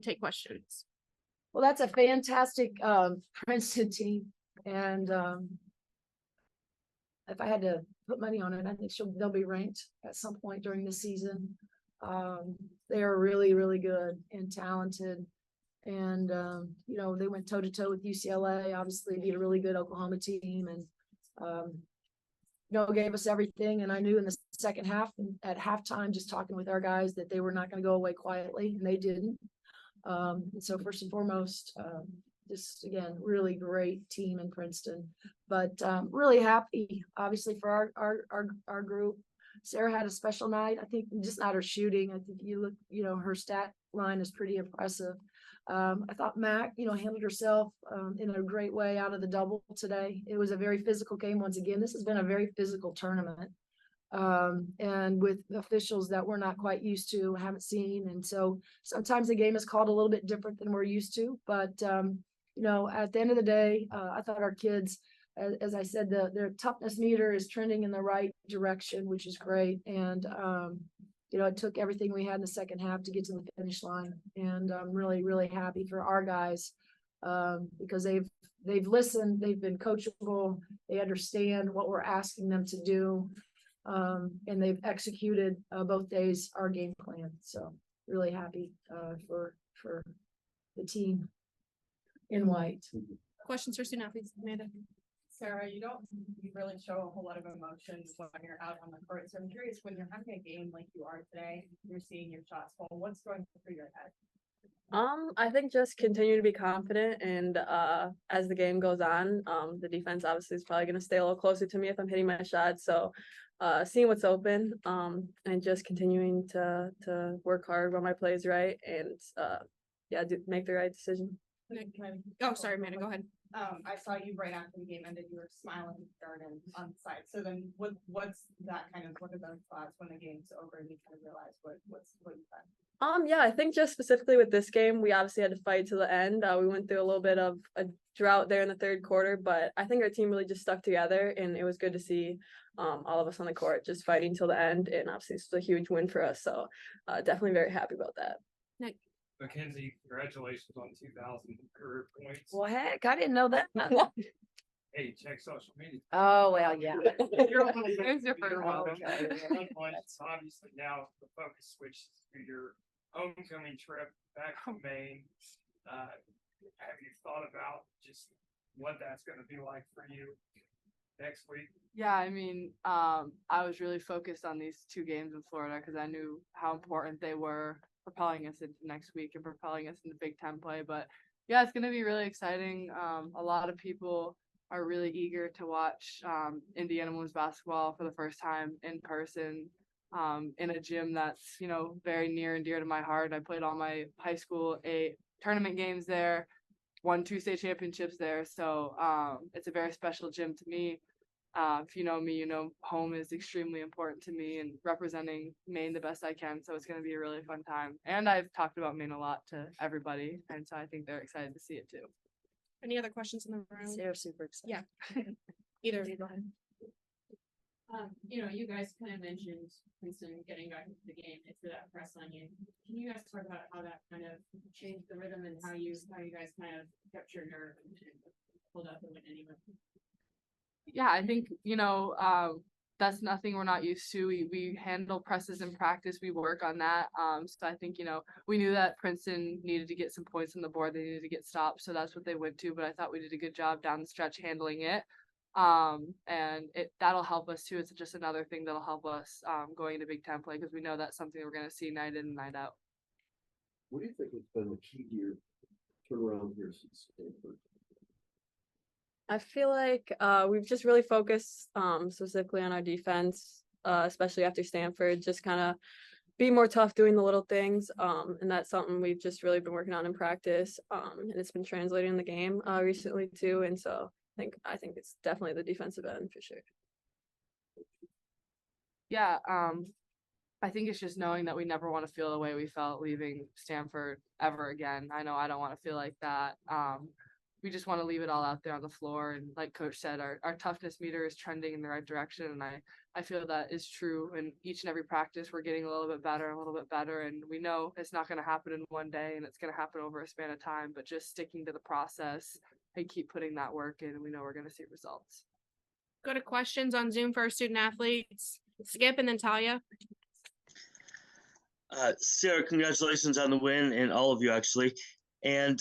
take questions. Well, that's a fantastic Princeton team, and if I had to put money on it, I think they'll be ranked at some point during the season. They are really, really good and talented. And, you know, they went toe to toe with UCLA, obviously beat a really good Oklahoma team, and, you know, gave us everything. And I knew in the second half, at halftime, just talking with our guys, that they were not going to go away quietly, and they didn't. And so first and foremost, just again, really great team in Princeton, but really happy, obviously, for our group. Sarah had a special night. I think just not her shooting. I think you look, you know, her stat line is pretty impressive. I thought Mac, you know, handled herself in a great way out of the double today. It was a very physical game. Once again, this has been a very physical tournament. And with officials that we're not quite used to, haven't seen. And so sometimes the game is called a little bit different than we're used to. But, you know, at the end of the day, I thought our kids, as I said, their toughness meter is trending in the right direction, which is great. And, you know, it took everything we had in the second half to get to the finish line. And I'm really, really happy for our guys because they've listened, they've been coachable, they understand what we're asking them to do. And they've executed both days our game plan. So really happy for the team in white. Questions for student athletes, Amanda? Sarah, you really show a whole lot of emotions when you're out on the court. So I'm curious, when you're having a game like you are today, you're seeing your shots fall, what's going through your head? I think just continue to be confident, and as the game goes on, the defense obviously is probably going to stay a little closer to me if I'm hitting my shots. So seeing what's open, and just continuing to work hard when my play is right, and make the right decision. Oh, sorry, Amanda, go ahead. I saw you right after the game ended, you were smiling and on the side. So then what's that kind of, what are those thoughts when the game's over and you kind of realize what you've done? Yeah, I think just specifically with this game, we obviously had to fight to the end. We went through a little bit of a drought there in the third quarter, but I think our team really just stuck together, and it was good to see all of us on the court just fighting till the end. And obviously, this was a huge win for us, so definitely very happy about that. Nick. Mackenzie, congratulations on 2,000 career points. Well, heck, I didn't know that. Hey, check social media. Oh, well, yeah. There's your first one. Obviously, now the focus switches to your homecoming trip back to Maine. Have you thought about just what that's going to be like for you next week? Yeah, I mean, I was really focused on these two games in Florida because I knew how important they were propelling us into next week and propelling us into Big Ten play. But yeah, it's going to be really exciting. A lot of people are really eager to watch Indiana women's basketball for the first time in person, in a gym that's, you know, very near and dear to my heart. I played all my high school tournament games there, won 2 state championships there. So it's a very special gym to me. If you know me, you know home is extremely important to me and representing Maine the best I can. So it's going to be a really fun time. And I've talked about Maine a lot to everybody. And so I think they're excited to see it too. Any other questions in the room? They're super excited. Yeah. Either of you, go ahead. You know, you guys kind of mentioned Princeton getting back into the game after that press on you. Can you guys talk about how that kind of changed the rhythm and how you guys kind of kept your nerve and pulled up and win anyway? Yeah, I think, you know, that's nothing we're not used to. We handle presses in practice. We work on that. So I think, you know, we knew that Princeton needed to get some points on the board. They needed to get stopped. So that's what they went to. But I thought we did a good job down the stretch handling it. And that'll help us too. It's just another thing that'll help us going into Big Ten play because we know that's something we're going to see night in and night out. What do you think has been the key to your turnaround here since Stanford? I feel like we've just really focused specifically on our defense, especially after Stanford, just kind of be more tough doing the little things. And that's something we've just really been working on in practice. And it's been translating in the game recently too. And so I think it's definitely the defensive end for sure. Yeah, I think it's just knowing that we never want to feel the way we felt leaving Stanford ever again. I know I don't want to feel like that. we just want to leave it all out there on the floor. And like Coach said, our toughness meter is trending in the right direction. And I feel that is true. And each and every practice, we're getting a little bit better, and we know it's not going to happen in one day, and it's going to happen over a span of time. But just sticking to the process and keep putting that work in, and we know we're going to see results. Go to questions on Zoom for our student athletes. Skip and then Talia. Sarah, congratulations on the win, and all of you actually. And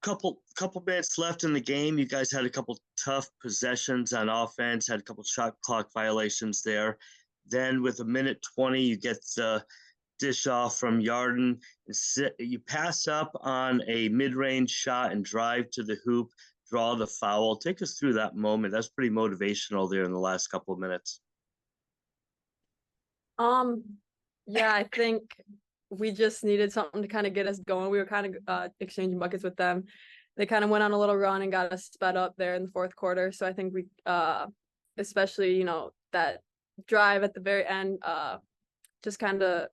couple minutes left in the game. You guys had a couple tough possessions on offense, had a couple shot clock violations there. Then with a minute 20, you get the dish off from Yarden. You pass up on a mid-range shot and drive to the hoop, draw the foul. Take us through that moment. That's pretty motivational there in the last couple of minutes. Yeah, I think we just needed something to kind of get us going. We were kind of exchanging buckets with them. They kind of went on a little run and got us sped up there in the fourth quarter. So I think we, especially, you know, that drive at the very end, just kind of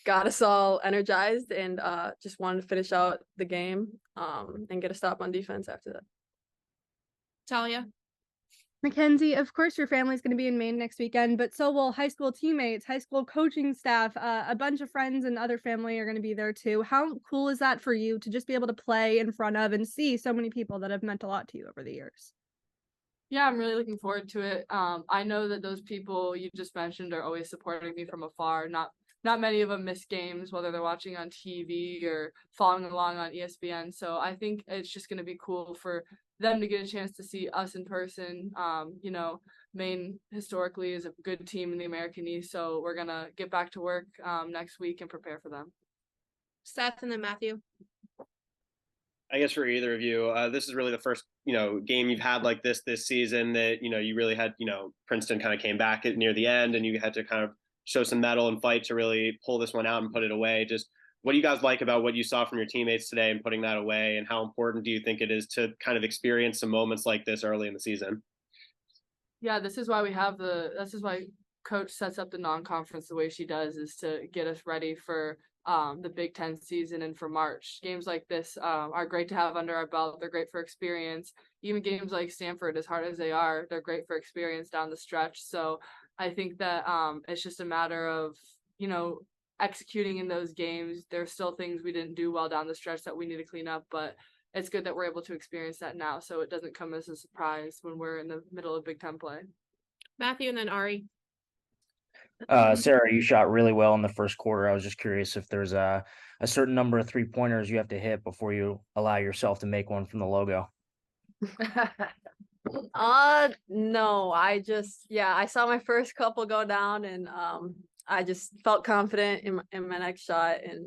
got us all energized, and just wanted to finish out the game and get a stop on defense after that. Talia. Mackenzie, of course your family's going to be in Maine next weekend, but so will high school teammates, high school coaching staff, a bunch of friends and other family are going to be there too. How cool is that for you to just be able to play in front of and see so many people that have meant a lot to you over the years? Yeah, I'm really looking forward to it. I know that those people you just mentioned are always supporting me from afar. Not many of them miss games, whether they're watching on TV or following along on ESPN. So I think it's just going to be cool for them to get a chance to see us in person. You know, Maine historically is a good team in the American East, so we're going to get back to work next week and prepare for them. Seth and then Matthew. I guess for either of you, this is really the first, game you've had like this season that, you really had, Princeton kind of came back near the end and you had to kind of show some mettle and fight to really pull this one out and put it away. Just what do you guys like about what you saw from your teammates today and putting that away, and how important do you think it is to kind of experience some moments like this early in the season? Yeah, this is why Coach sets up the non-conference the way she does, is to get us ready for the Big Ten season and for March. Games like this are great to have under our belt. They're great for experience. Even games like Stanford, as hard as they are, they're great for experience down the stretch. So I think that it's just a matter of, executing in those games. There's still things we didn't do well down the stretch that we need to clean up, but it's good that we're able to experience that now, so it doesn't come as a surprise when we're in the middle of Big Ten play. Matthew and then Ari. Sarah, you shot really well in the first quarter. I was just curious if there's a certain number of 3-pointers you have to hit before you allow yourself to make one from the logo. No, I saw my first couple go down, and I just felt confident in my next shot, and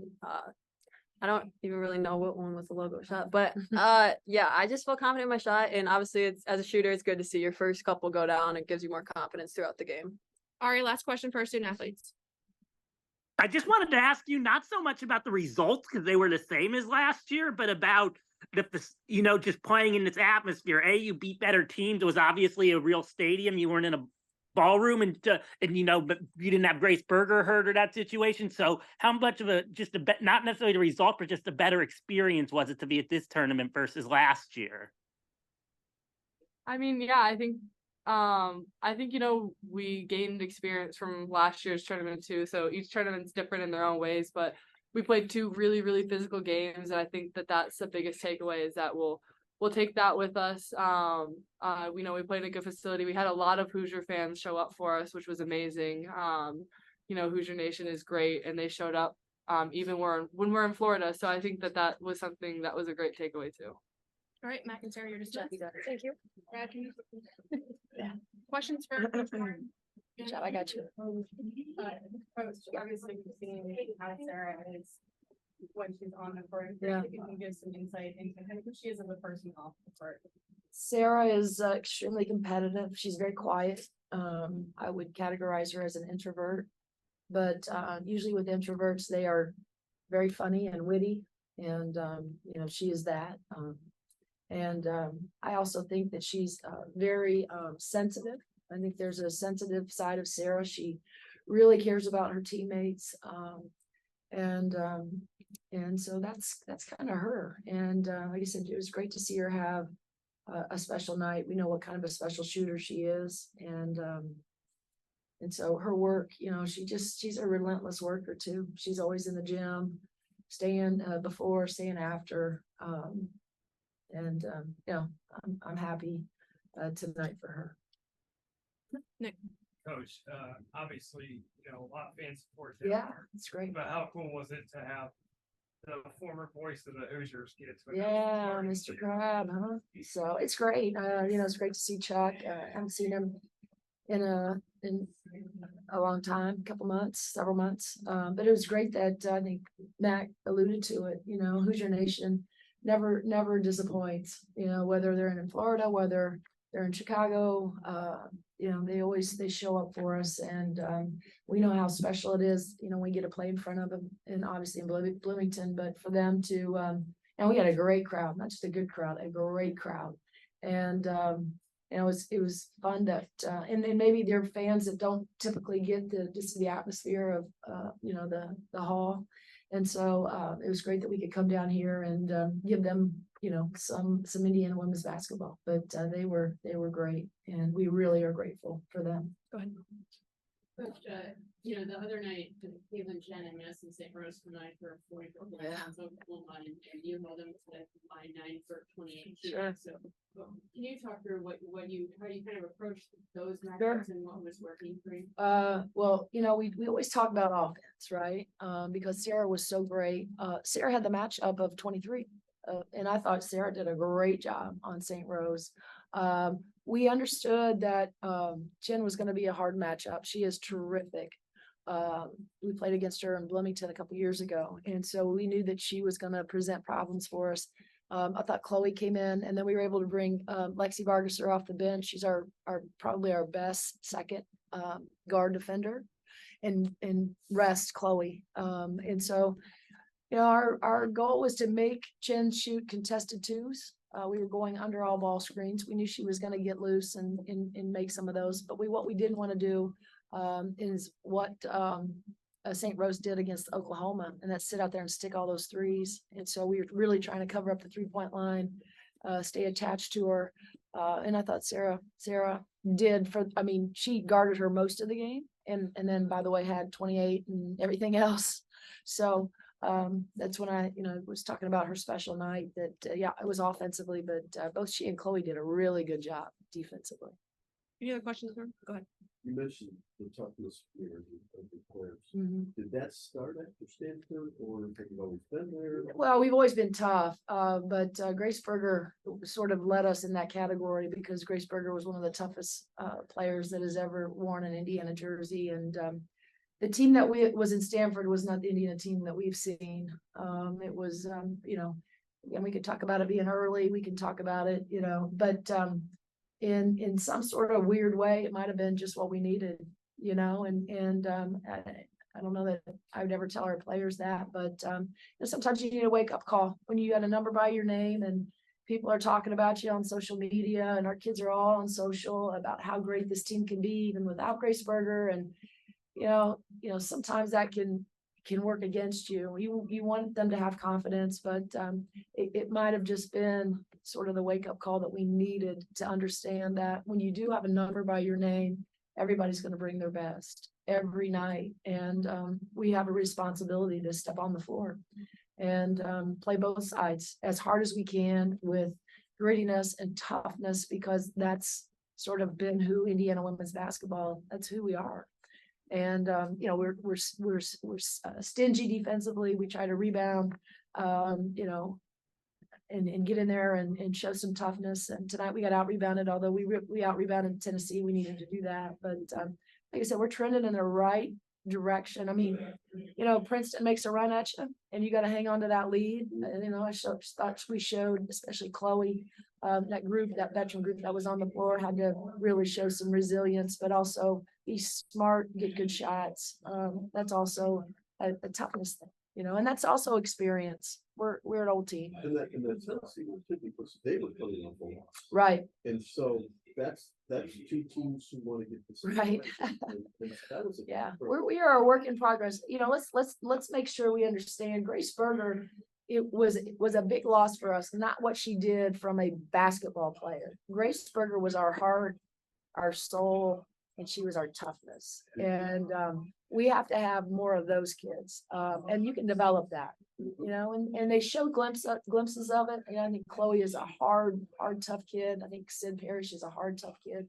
I don't even really know what one was the logo shot, but I just felt confident in my shot, and obviously it's, as a shooter, it's good to see your first couple go down. It gives you more confidence throughout the game. Ari, last question for our student athletes. I just wanted to ask you not so much about the results because they were the same as last year, but about just playing in this atmosphere. You beat better teams. It was obviously a real stadium. You weren't in a ballroom, but you didn't have Grace Berger hurt or that situation. So how much of not necessarily the result, but just a better experience was it to be at this tournament versus last year? I mean, yeah, I think we gained experience from last year's tournament too. So each tournament's different in their own ways, but we played 2 really, really physical games. And I think that that's the biggest takeaway, is that we'll take that with us. We played in a good facility. We had a lot of Hoosier fans show up for us, which was amazing. Hoosier Nation is great, and they showed up even when we're in Florida. So I think that was something that was a great takeaway too. All right, Matt and Sarah, you're dismissed. Thank you. Brad, can you? Yeah. Questions for? Good job, I got you. Coach, obviously we've seen how Sarah is when she's on the court. Yeah. If you can give some insight into who she is as a person off the court. Sarah is extremely competitive. She's very quiet. I would categorize her as an introvert, but usually with introverts, they are very funny and witty, and she is that. I also think that she's very sensitive. I think there's a sensitive side of Sarah. She really cares about her teammates. And so that's kind of her. And like I said, it was great to see her have a special night. We know what kind of a special shooter she is. And so her work, you know, she's a relentless worker too. She's always in the gym, staying before, staying after. You know, I'm happy tonight for her. Nick. Coach, obviously, you know, a lot of fan support there. Yeah, it's great. But how cool was it to have the former voice of the Hoosiers get to Yeah, Mr. Crab, huh? So it's great. You know, it's great to see Chuck. I haven't seen him in a long time, couple months, several months. But it was great that I think Mac alluded to it. You know, Hoosier Nation never disappoints. You know, whether they're in Florida, whether they're in Chicago, you know, they show up for us, and we know how special it is. You know, we get to play in front of them, and obviously in Bloomington, but for them to, and we had a great crowd, not just a good crowd, a great crowd, and you know, it was fun that, and maybe they're fans that don't typically get the atmosphere of, you know, the hall. And so it was great that we could come down here and give them, you know, some Indiana women's basketball. But they were great, and we really are grateful for them. Go ahead. Coach, you know, the other night, Cleveland Jen and Madison St. Rose combined for 44 points against Oklahoma, and you held them to line 9 for 28. Sure. So, can you talk through how you kind of approached those matchups Sure. and what was working for you? Well, you know, we always talk about offense, right? Because Sarah was so great. Sarah had the matchup of 23. And I thought Sarah did a great job on St. Rose. We understood that Jen was going to be a hard matchup. She is terrific. We played against her in Bloomington a couple years ago, and so we knew that she was going to present problems for us. I thought Chloe came in, and then we were able to bring Lexi Vargasser off the bench. She's our probably our best second guard defender, and rest Chloe. And so, you know, our goal was to make Jen shoot contested twos. We were going under all ball screens. We knew she was going to get loose and make some of those. But what we didn't want to do is what St. Rose did against Oklahoma, and that's sit out there and stick all those threes. And so we were really trying to cover up the 3-point line, stay attached to her. And I thought Sarah did she guarded her most of the game, and then, by the way, had 28 and everything else. So that's when I, you know, was talking about her special night that, yeah, it was offensively, but both she and Chloe did a really good job defensively. Any other questions? Go ahead. You mentioned the toughness here of the players. Mm-hmm. Did that start after Stanford, or have you always been there? Well, we've always been tough, but Grace Berger sort of led us in that category, because Grace Berger was one of the toughest players that has ever worn an Indiana jersey. And the team that was in Stanford was not the Indiana team that we've seen. It was, you know, and we could talk about it being early. We can talk about it, you know, but in some sort of weird way, it might have been just what we needed, you know, and I don't know that I would ever tell our players that, but you know, sometimes you need a wake up call when you got a number by your name and people are talking about you on social media, and our kids are all on social about how great this team can be even without Grace Berger. And you know, sometimes that can work against you. You want them to have confidence, but it might have just been sort of the wake up call that we needed to understand that when you do have a number by your name, everybody's going to bring their best every night. And we have a responsibility to step on the floor and play both sides as hard as we can with grittiness and toughness, because that's sort of been who Indiana women's basketball, that's who we are. And you know, we're stingy defensively. We try to rebound, you know, and get in there and show some toughness. And tonight we got out rebounded, although we out rebounded Tennessee. We needed to do that, but like I said, we're trending in the right direction. I mean, you know, Princeton makes a run at you, and you got to hang on to that lead. And, you know, I thought we showed, especially Chloe, that veteran group that was on the floor, had to really show some resilience, but also be smart, get good shots. That's also a toughness thing, you know, and that's also experience. We're an old team. And that Tennessee was typically because they were coming off a loss. Right. And so that's two teams who want to get this. Right. That was a Yeah, program. we are a work in progress. You know, let's make sure we understand Grace Berger. It was a big loss for us, not what she did from a basketball player. Grace Berger was our heart, our soul, and she was our toughness. And we have to have more of those kids. And you can develop that, you know, and they show glimpses of it. And I think Chloe is a hard, tough kid. I think Sid Parrish is a hard, tough kid.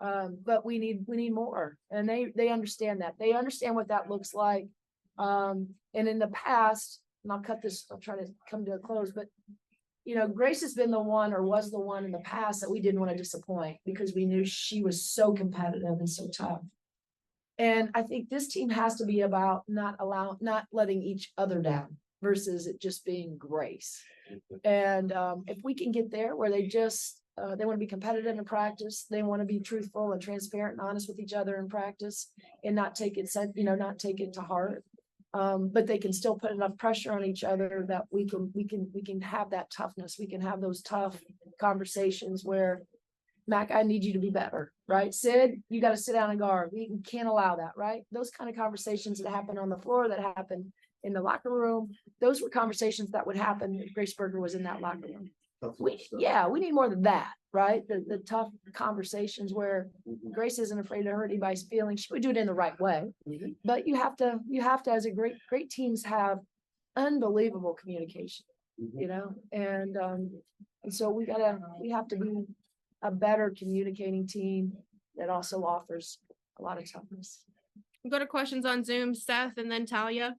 But we need more. And they understand that. They understand what that looks like. And in the past, and I'll try to come to a close, but you know, Grace has been the one or was the one in the past that we didn't want to disappoint because we knew she was so competitive and so tough. And I think this team has to be about not letting each other down versus it just being Grace. And if we can get there where they just, they want to be competitive in practice, they want to be truthful and transparent and honest with each other in practice and not take it to heart. But they can still put enough pressure on each other that we can have that toughness. We can have those tough conversations where, Mac, I need you to be better, right? Sid, you got to sit down and guard. We can't allow that, right? Those kind of conversations that happen on the floor, that happen in the locker room, those were conversations that would happen if Grace Berger was in that locker room. We need more than that, right? The tough conversations where Grace isn't afraid to hurt anybody's feelings. She would do it in the right way. But you have to, as a great teams have unbelievable communication, you know, and so we have to be a better communicating team that also offers a lot of toughness. We'll go to questions on Zoom, Seth, and then Talia.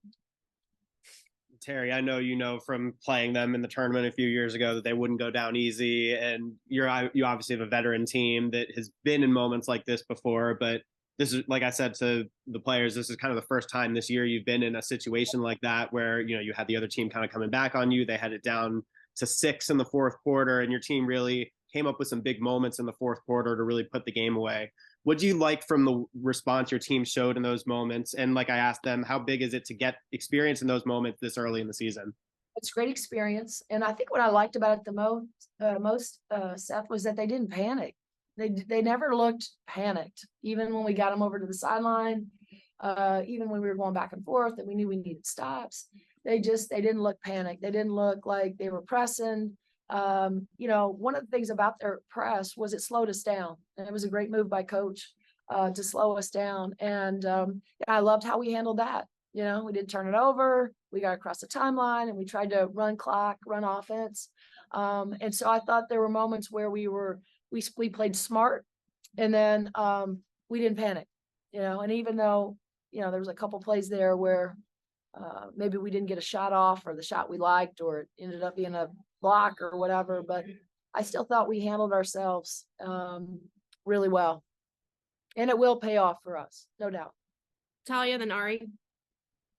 Terry, I know you know from playing them in the tournament a few years ago that they wouldn't go down easy, and you obviously have a veteran team that has been in moments like this before. But this is, like I said to the players, this is kind of the first time this year you've been in a situation like that where you had the other team kind of coming back on you. They had it down to 6 in the fourth quarter, and your team really came up with some big moments in the fourth quarter to really put the game away. What do you like from the response your team showed in those moments? And like I asked them, how big is it to get experience in those moments this early in the season? It's great experience. And I think what I liked about it the most, Seth, was that they didn't panic. They never looked panicked, even when we got them over to the sideline, even when we were going back and forth and we knew we needed stops. They didn't look panicked. They didn't look like they were pressing. One of the things about their press was it slowed us down, and it was a great move by coach to slow us down. And I loved how we handled that. We didn't turn it over. We got across the timeline and we tried to run clock, run offense. And so I thought there were moments where we played smart, and then we didn't panic, and even though, there was a couple plays there where maybe we didn't get a shot off or the shot we liked, or it ended up being a block or whatever, but I still thought we handled ourselves really well, and it will pay off for us, no doubt. Talia, then Ari.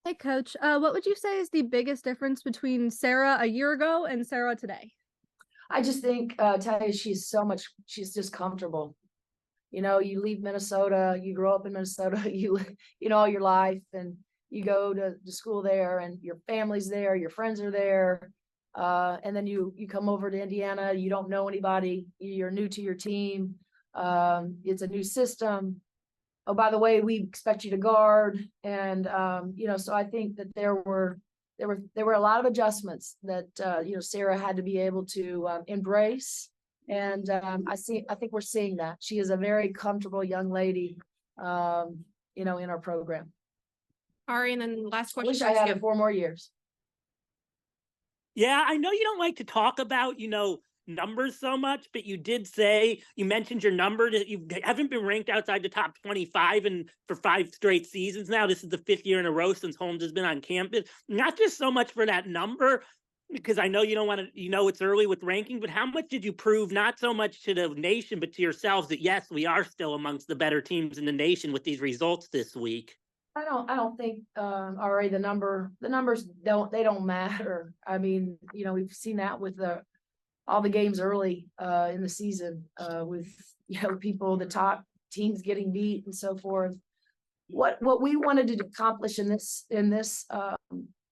Hey, Coach. What would you say is the biggest difference between Sarah a year ago and Sarah today? I just think, Talia, she's just comfortable. You leave Minnesota, you grow up in Minnesota, all your life, and you go to school there, and your family's there, your friends are there. And then you come over to Indiana, you don't know anybody, you're new to your team. It's a new system. Oh, by the way, we expect you to guard. And, so I think that there were a lot of adjustments that, Sarah had to be able to embrace. And I think we're seeing that. She is a very comfortable young lady, in our program. Ari, and then last I question. wish I had her 4 more years. Yeah, I know you don't like to talk about, numbers so much, but you mentioned your number that you haven't been ranked outside the top 25 for 5 straight seasons now. This is the 5th year in a row since Holmes has been on campus. Not just so much for that number, because I know you don't want to, it's early with ranking, but how much did you prove, not so much to the nation, but to yourselves, that yes, we are still amongst the better teams in the nation with these results this week? I don't think, Ari, the numbers don't matter. I mean, we've seen that with all the games early in the season with, people, the top teams getting beat and so forth. What we wanted to accomplish in this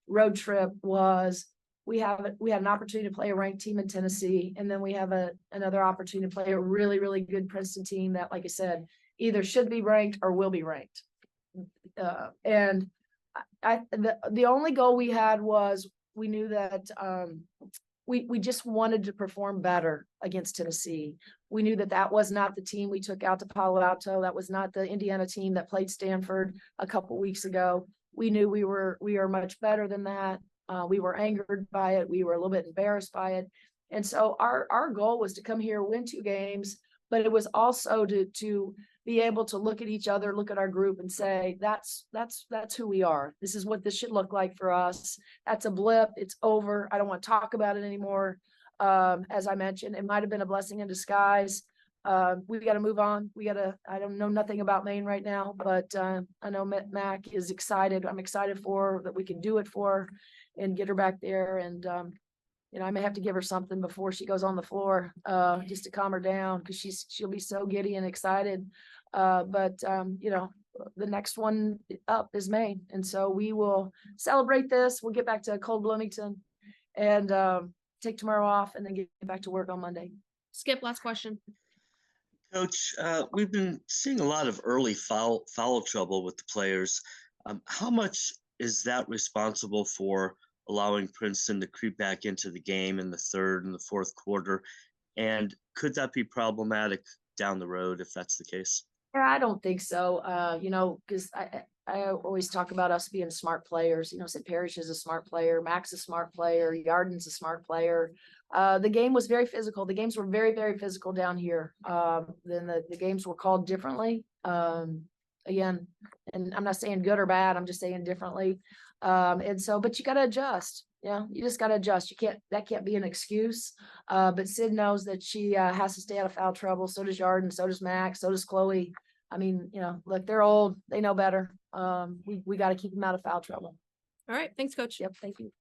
road trip was we had an opportunity to play a ranked team in Tennessee, and then we have another opportunity to play a really, really good Princeton team that, like I said, either should be ranked or will be ranked. And the only goal we had was we knew that we just wanted to perform better against Tennessee. We knew that that was not the team we took out to Palo Alto. That was not the Indiana team that played Stanford a couple weeks ago. We knew we are much better than that. We were angered by it. We were a little bit embarrassed by it. And so our goal was to come here, win 2 games, but it was also to be able to look at each other, look at our group and say, that's who we are. This is what this should look like for us. That's a blip. It's over. I don't want to talk about it anymore. As I mentioned, it might've been a blessing in disguise. We got to move on. I don't know nothing about Maine right now, but I know Mac is excited. I'm excited for her, that we can do it for her and get her back there. And, I may have to give her something before she goes on the floor, just to calm her down, because she'll be so giddy and excited. But the next one up is Maine. And so we will celebrate this. We'll get back to cold Bloomington and take tomorrow off and then get back to work on Monday. Skip, last question. Coach, we've been seeing a lot of early foul trouble with the players. How much is that responsible for allowing Princeton to creep back into the game in the third and the fourth quarter? And could that be problematic down the road if that's the case? Yeah, I don't think so. Because I always talk about us being smart players. Sid Parrish is a smart player. Mac's a smart player. Yarden's a smart player. The game was very physical. The games were very, very physical down here. Then the games were called differently. Again, and I'm not saying good or bad. I'm just saying differently. But you got to adjust. You just got to adjust. That can't be an excuse. But Sid knows that she has to stay out of foul trouble. So does Yarden. So does Mac. So does Chloe. I mean, look, they're old. They know better. We got to keep them out of foul trouble. All right. Thanks, Coach. Yep. Thank you.